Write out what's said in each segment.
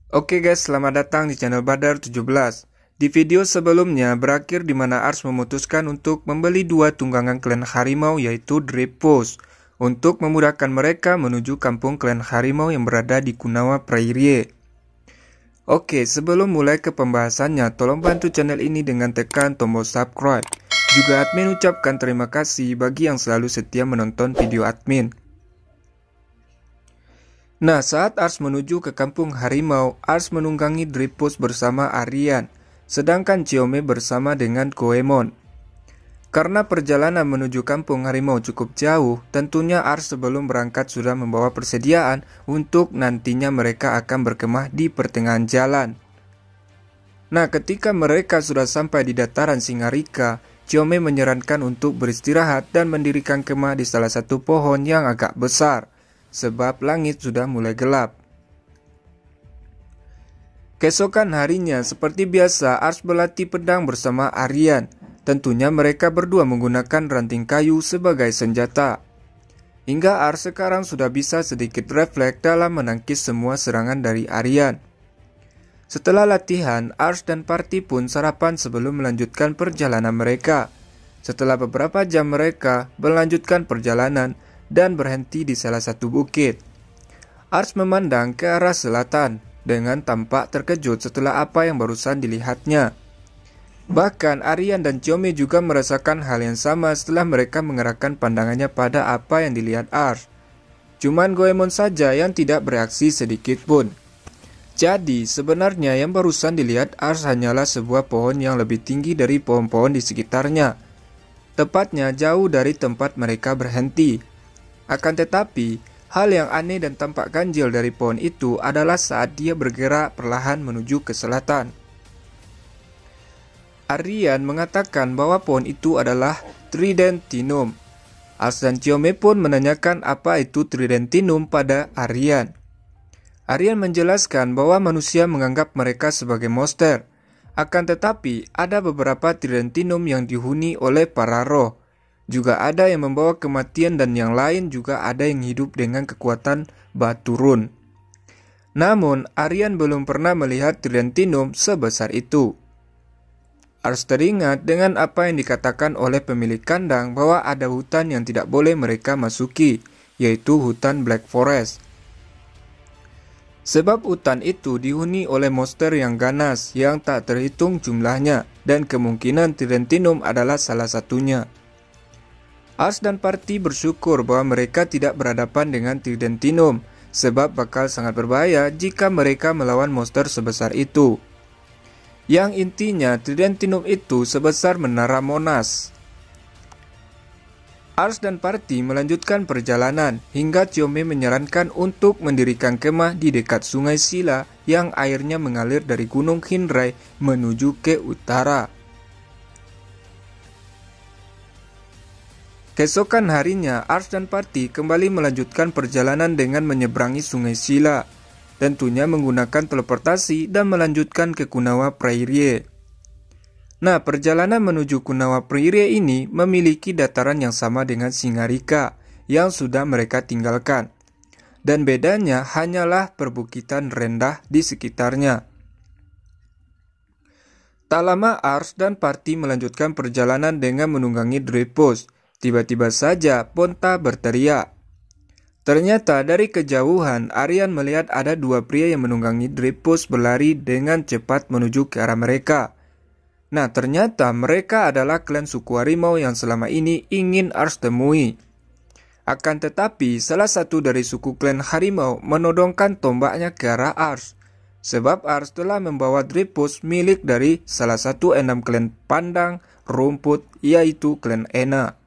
Oke guys, selamat datang di channel Badar 17. Di video sebelumnya berakhir di mana Ars memutuskan untuk membeli dua tunggangan klan harimau yaitu Drepos untuk memudahkan mereka menuju kampung klan harimau yang berada di Kunawa Prairie. Oke, sebelum mulai ke pembahasannya, tolong bantu channel ini dengan tekan tombol subscribe. Juga admin ucapkan terima kasih bagi yang selalu setia menonton video admin. Nah, saat Ars menuju ke kampung harimau, Ars menunggangi Drepos bersama Aryan, sedangkan Chiome bersama dengan Goemon. Karena perjalanan menuju kampung harimau cukup jauh, tentunya Ars sebelum berangkat sudah membawa persediaan untuk nantinya mereka akan berkemah di pertengahan jalan. Nah, ketika mereka sudah sampai di dataran Singarika, Chiome menyarankan untuk beristirahat dan mendirikan kemah di salah satu pohon yang agak besar, sebab langit sudah mulai gelap. Keesokan harinya, seperti biasa, Ars berlatih pedang bersama Aryan. Tentunya mereka berdua menggunakan ranting kayu sebagai senjata. Hingga Ars sekarang sudah bisa sedikit refleks dalam menangkis semua serangan dari Aryan. Setelah latihan, Ars dan party pun sarapan sebelum melanjutkan perjalanan mereka. Setelah beberapa jam mereka melanjutkan perjalanan dan berhenti di salah satu bukit. Ars memandang ke arah selatan dengan tampak terkejut setelah apa yang barusan dilihatnya. Bahkan Aryan dan Chiome juga merasakan hal yang sama setelah mereka mengerahkan pandangannya pada apa yang dilihat Ars. Cuman Goemon saja yang tidak bereaksi sedikit pun. Jadi sebenarnya yang barusan dilihat Ars hanyalah sebuah pohon yang lebih tinggi dari pohon-pohon di sekitarnya. Tepatnya jauh dari tempat mereka berhenti. Akan tetapi, hal yang aneh dan tampak ganjil dari pohon itu adalah saat dia bergerak perlahan menuju ke selatan. Aryan mengatakan bahwa pohon itu adalah Tridentinum. Ars dan Chiome pun menanyakan apa itu Tridentinum pada Aryan. Aryan menjelaskan bahwa manusia menganggap mereka sebagai monster. Akan tetapi, ada beberapa Tridentinum yang dihuni oleh para roh. Juga ada yang membawa kematian dan yang lain juga ada yang hidup dengan kekuatan batu run. Namun, Aryan belum pernah melihat Tridentinum sebesar itu. Ars teringat dengan apa yang dikatakan oleh pemilik kandang bahwa ada hutan yang tidak boleh mereka masuki, yaitu hutan Black Forest. Sebab hutan itu dihuni oleh monster yang ganas yang tak terhitung jumlahnya, dan kemungkinan Tridentinum adalah salah satunya. Ars dan party bersyukur bahwa mereka tidak berhadapan dengan Tridentinum, sebab bakal sangat berbahaya jika mereka melawan monster sebesar itu. Yang intinya Tridentinum itu sebesar menara Monas. Ars dan party melanjutkan perjalanan hingga Chiome menyarankan untuk mendirikan kemah di dekat sungai Sila yang airnya mengalir dari Gunung Hinrai menuju ke utara. Keesokan harinya, Ars dan party kembali melanjutkan perjalanan dengan menyeberangi sungai Sila, tentunya menggunakan teleportasi dan melanjutkan ke Kunawa Prairie. Nah, perjalanan menuju Kunawa Prairie ini memiliki dataran yang sama dengan Singarika yang sudah mereka tinggalkan. Dan bedanya hanyalah perbukitan rendah di sekitarnya. Tak lama Ars dan party melanjutkan perjalanan dengan menunggangi Drepos. Tiba-tiba saja Ponta berteriak. Ternyata dari kejauhan Aryan melihat ada dua pria yang menunggangi Drepos berlari dengan cepat menuju ke arah mereka. Nah, ternyata mereka adalah klan suku harimau yang selama ini ingin Ars temui. Akan tetapi salah satu dari suku klan harimau menodongkan tombaknya ke arah Ars. Sebab Ars telah membawa Drepos milik dari salah satu 6 klan pandang rumput, yaitu klan Ena.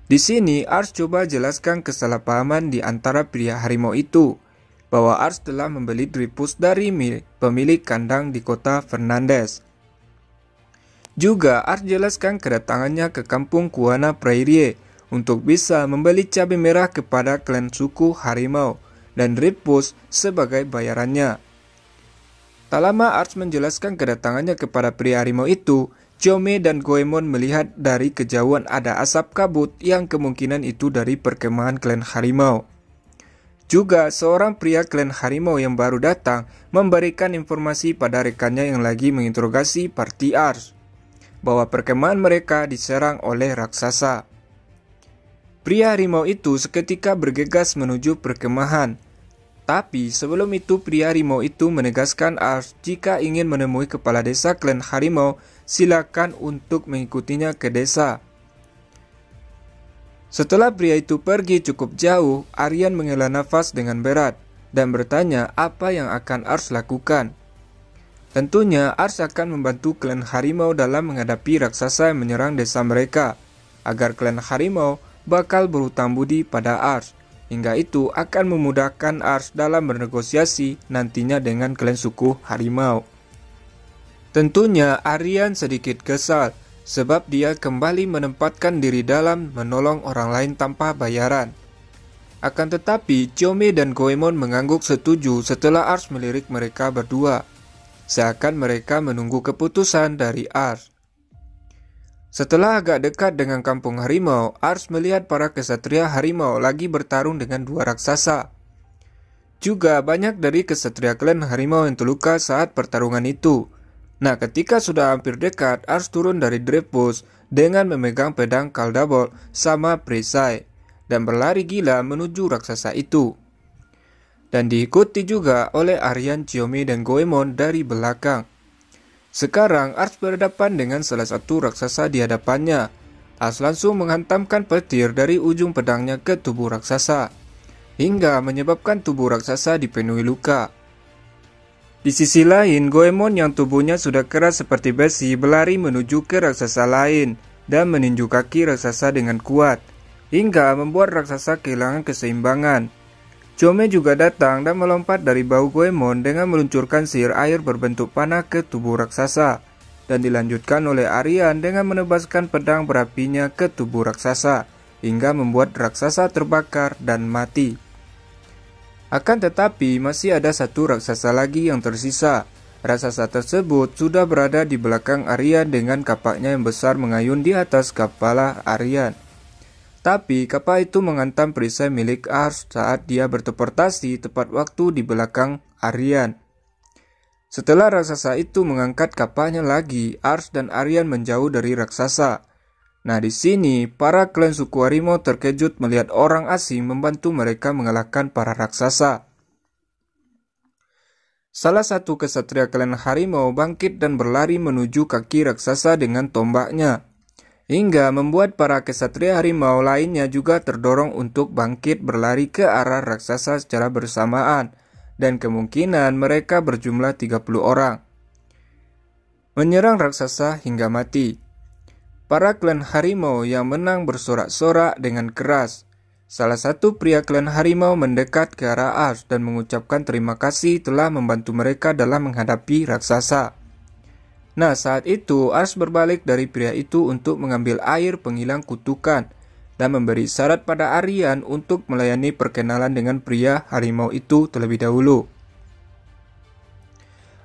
Di sini Ars coba jelaskan kesalahpahaman di antara pria harimau itu, bahwa Ars telah membeli Drepos dari pemilik kandang di kota Fernandez. Juga Ars jelaskan kedatangannya ke kampung Kunawa Prairie untuk bisa membeli cabai merah kepada klan suku harimau dan Drepos sebagai bayarannya. Tak lama Ars menjelaskan kedatangannya kepada pria harimau itu. Chiome dan Goemon melihat dari kejauhan ada asap kabut yang kemungkinan itu dari perkemahan klan harimau. Juga seorang pria klan harimau yang baru datang memberikan informasi pada rekannya yang lagi menginterogasi parti Ars bahwa perkemahan mereka diserang oleh raksasa. Pria harimau itu seketika bergegas menuju perkemahan. Tapi sebelum itu pria harimau itu menegaskan Ars jika ingin menemui kepala desa klan harimau, silakan untuk mengikutinya ke desa. Setelah pria itu pergi cukup jauh, Aryan menghela nafas dengan berat dan bertanya apa yang akan Ars lakukan. Tentunya Ars akan membantu klan harimau dalam menghadapi raksasa yang menyerang desa mereka, agar klan harimau bakal berhutang budi pada Ars. Hingga itu akan memudahkan Ars dalam bernegosiasi nantinya dengan klan suku harimau. Tentunya Aryan sedikit kesal, sebab dia kembali menempatkan diri dalam menolong orang lain tanpa bayaran. Akan tetapi, Chome dan Goemon mengangguk setuju setelah Ars melirik mereka berdua, seakan mereka menunggu keputusan dari Ars. Setelah agak dekat dengan kampung harimau, Ars melihat para kesatria harimau lagi bertarung dengan dua raksasa. Juga banyak dari kesatria klan harimau yang terluka saat pertarungan itu. Nah, ketika sudah hampir dekat, Ars turun dari Drepos dengan memegang pedang Kaldabol sama perisai dan berlari gila menuju raksasa itu. Dan diikuti juga oleh Aryan, Chome, dan Goemon dari belakang. Sekarang Ars berhadapan dengan salah satu raksasa di hadapannya. Ars langsung menghantamkan petir dari ujung pedangnya ke tubuh raksasa, hingga menyebabkan tubuh raksasa dipenuhi luka. Di sisi lain, Goemon yang tubuhnya sudah keras seperti besi berlari menuju ke raksasa lain dan meninju kaki raksasa dengan kuat, hingga membuat raksasa kehilangan keseimbangan. Chome juga datang dan melompat dari bahu Goemon dengan meluncurkan sihir air berbentuk panah ke tubuh raksasa, dan dilanjutkan oleh Aryan dengan menebaskan pedang berapinya ke tubuh raksasa, hingga membuat raksasa terbakar dan mati. Akan tetapi masih ada satu raksasa lagi yang tersisa. Raksasa tersebut sudah berada di belakang Aryan dengan kapaknya yang besar mengayun di atas kepala Aryan. Tapi kapak itu menghantam perisai milik Ars saat dia berteleportasi tepat waktu di belakang Aryan. Setelah raksasa itu mengangkat kapaknya lagi, Ars dan Aryan menjauh dari raksasa. Nah, di sini para klan suku harimau terkejut melihat orang asing membantu mereka mengalahkan para raksasa. Salah satu kesatria klan harimau bangkit dan berlari menuju kaki raksasa dengan tombaknya, hingga membuat para kesatria harimau lainnya juga terdorong untuk bangkit berlari ke arah raksasa secara bersamaan, dan kemungkinan mereka berjumlah 30 orang. Menyerang raksasa hingga mati. Para klan harimau yang menang bersorak-sorak dengan keras. Salah satu pria klan harimau mendekat ke arah Ars dan mengucapkan terima kasih telah membantu mereka dalam menghadapi raksasa. Nah, saat itu Ars berbalik dari pria itu untuk mengambil air penghilang kutukan dan memberi syarat pada Aryan untuk melayani perkenalan dengan pria harimau itu terlebih dahulu.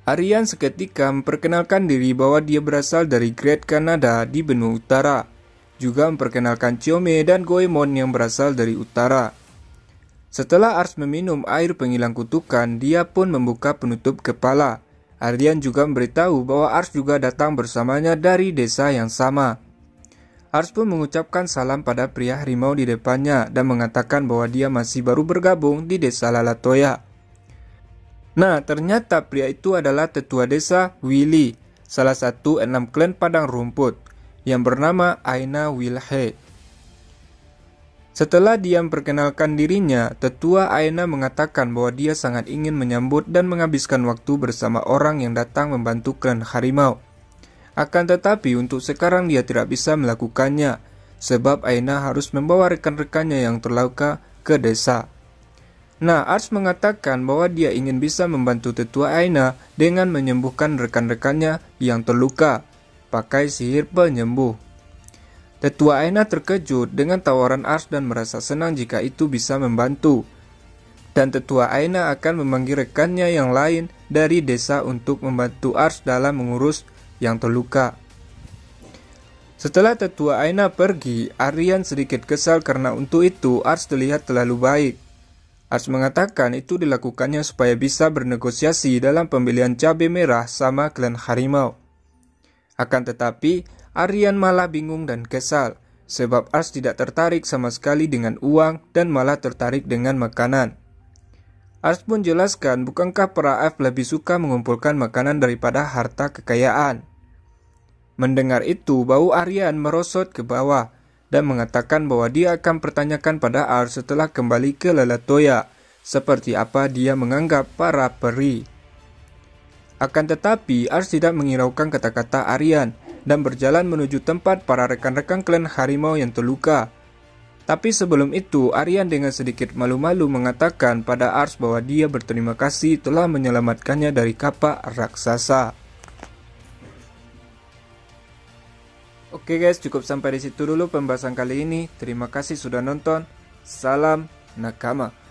Aryan seketika memperkenalkan diri bahwa dia berasal dari Great Kanada di benua utara. Juga memperkenalkan Chome dan Goemon yang berasal dari utara. Setelah Ars meminum air penghilang kutukan, dia pun membuka penutup kepala. Aryan juga memberitahu bahwa Ars juga datang bersamanya dari desa yang sama. Ars pun mengucapkan salam pada pria harimau di depannya dan mengatakan bahwa dia masih baru bergabung di desa Lalatoya. Nah, ternyata pria itu adalah tetua desa Willy, salah satu 6 klan padang rumput, yang bernama Aina Wilhe. Setelah dia memperkenalkan dirinya, tetua Aina mengatakan bahwa dia sangat ingin menyambut dan menghabiskan waktu bersama orang yang datang membantu klan harimau. Akan tetapi untuk sekarang dia tidak bisa melakukannya, sebab Aina harus membawa rekan-rekannya yang terluka ke desa. Nah, Ars mengatakan bahwa dia ingin bisa membantu tetua Aina dengan menyembuhkan rekan-rekannya yang terluka, pakai sihir penyembuh. Tetua Aina terkejut dengan tawaran Ars dan merasa senang jika itu bisa membantu. Dan tetua Aina akan memanggil rekannya yang lain dari desa untuk membantu Ars dalam mengurus yang terluka. Setelah tetua Aina pergi, Aryan sedikit kesal karena untuk itu Ars terlihat terlalu baik. Ars mengatakan itu dilakukannya supaya bisa bernegosiasi dalam pembelian cabai merah sama klan harimau. Akan tetapi, Aryan malah bingung dan kesal, sebab Ars tidak tertarik sama sekali dengan uang dan malah tertarik dengan makanan. Ars pun jelaskan, bukankah para elf lebih suka mengumpulkan makanan daripada harta kekayaan? Mendengar itu, bau Aryan merosot ke bawah dan mengatakan bahwa dia akan pertanyakan pada Ars setelah kembali ke Lelatoya, seperti apa dia menganggap para peri. Akan tetapi, Ars tidak menghiraukan kata-kata Aryan dan berjalan menuju tempat para rekan-rekan klan harimau yang terluka. Tapi sebelum itu, Aryan dengan sedikit malu-malu mengatakan pada Ars bahwa dia berterima kasih telah menyelamatkannya dari kapak raksasa. Oke guys, cukup sampai di situ dulu pembahasan kali ini. Terima kasih sudah nonton. Salam nakama.